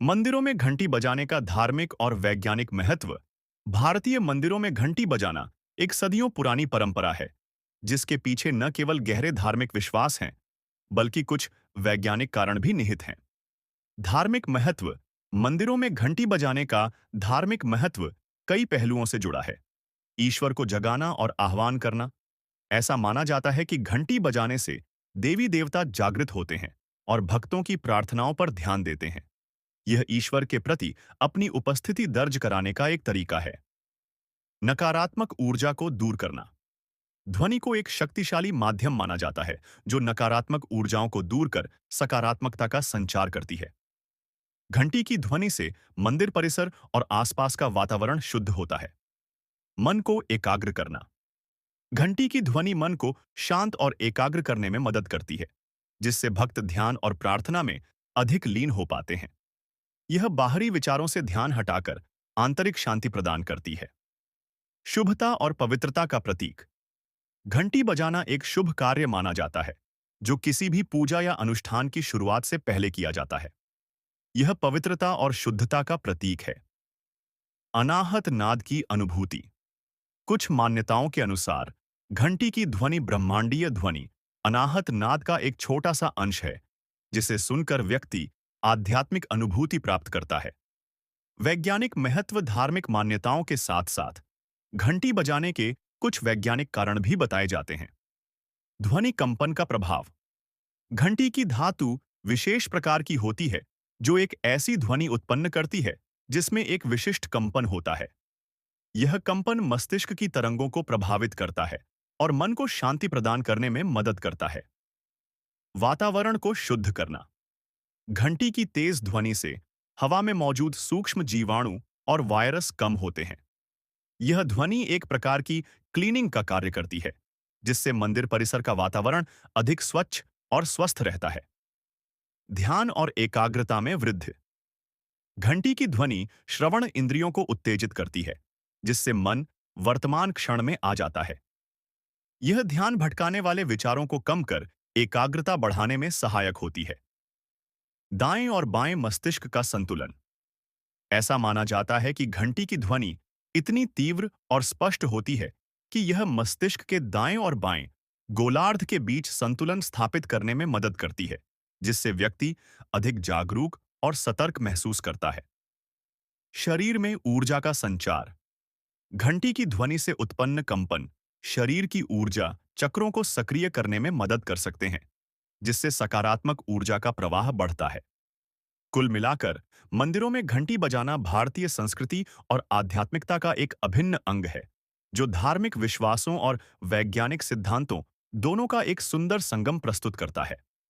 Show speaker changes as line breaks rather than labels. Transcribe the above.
मंदिरों में घंटी बजाने का धार्मिक और वैज्ञानिक महत्व। भारतीय मंदिरों में घंटी बजाना एक सदियों पुरानी परंपरा है, जिसके पीछे न केवल गहरे धार्मिक विश्वास हैं, बल्कि कुछ वैज्ञानिक कारण भी निहित हैं। धार्मिक महत्व। मंदिरों में घंटी बजाने का धार्मिक महत्व कई पहलुओं से जुड़ा है। ईश्वर को जगाना और आह्वान करना। ऐसा माना जाता है कि घंटी बजाने से देवी देवता जागृत होते हैं और भक्तों की प्रार्थनाओं पर ध्यान देते हैं। यह ईश्वर के प्रति अपनी उपस्थिति दर्ज कराने का एक तरीका है। नकारात्मक ऊर्जा को दूर करना। ध्वनि को एक शक्तिशाली माध्यम माना जाता है, जो नकारात्मक ऊर्जाओं को दूर कर सकारात्मकता का संचार करती है। घंटी की ध्वनि से मंदिर परिसर और आसपास का वातावरण शुद्ध होता है। मन को एकाग्र करना। घंटी की ध्वनि मन को शांत और एकाग्र करने में मदद करती है, जिससे भक्त ध्यान और प्रार्थना में अधिक लीन हो पाते हैं। यह बाहरी विचारों से ध्यान हटाकर आंतरिक शांति प्रदान करती है। शुभता और पवित्रता का प्रतीक। घंटी बजाना एक शुभ कार्य माना जाता है, जो किसी भी पूजा या अनुष्ठान की शुरुआत से पहले किया जाता है। यह पवित्रता और शुद्धता का प्रतीक है। अनाहत नाद की अनुभूति। कुछ मान्यताओं के अनुसार घंटी की ध्वनि ब्रह्मांडीय ध्वनि, अनाहत नाद का एक छोटा सा अंश है, जिसे सुनकर व्यक्ति आध्यात्मिक अनुभूति प्राप्त करता है। वैज्ञानिक महत्व। धार्मिक मान्यताओं के साथ साथ घंटी बजाने के कुछ वैज्ञानिक कारण भी बताए जाते हैं। ध्वनि कंपन का प्रभाव। घंटी की धातु विशेष प्रकार की होती है, जो एक ऐसी ध्वनि उत्पन्न करती है जिसमें एक विशिष्ट कंपन होता है। यह कंपन मस्तिष्क की तरंगों को प्रभावित करता है और मन को शांति प्रदान करने में मदद करता है। वातावरण को शुद्ध करना। घंटी की तेज ध्वनि से हवा में मौजूद सूक्ष्म जीवाणु और वायरस कम होते हैं। यह ध्वनि एक प्रकार की क्लीनिंग का कार्य करती है, जिससे मंदिर परिसर का वातावरण अधिक स्वच्छ और स्वस्थ रहता है। ध्यान और एकाग्रता में वृद्धि। घंटी की ध्वनि श्रवण इंद्रियों को उत्तेजित करती है, जिससे मन वर्तमान क्षण में आ जाता है। यह ध्यान भटकाने वाले विचारों को कम कर एकाग्रता बढ़ाने में सहायक होती है। दाएं और बाएं मस्तिष्क का संतुलन। ऐसा माना जाता है कि घंटी की ध्वनि इतनी तीव्र और स्पष्ट होती है कि यह मस्तिष्क के दाएं और बाएं गोलार्ध के बीच संतुलन स्थापित करने में मदद करती है, जिससे व्यक्ति अधिक जागरूक और सतर्क महसूस करता है। शरीर में ऊर्जा का संचार। घंटी की ध्वनि से उत्पन्न कंपन शरीर की ऊर्जा चक्रों को सक्रिय करने में मदद कर सकते हैं, जिससे सकारात्मक ऊर्जा का प्रवाह बढ़ता है। कुल मिलाकर मंदिरों में घंटी बजाना भारतीय संस्कृति और आध्यात्मिकता का एक अभिन्न अंग है, जो धार्मिक विश्वासों और वैज्ञानिक सिद्धांतों दोनों का एक सुंदर संगम प्रस्तुत करता है।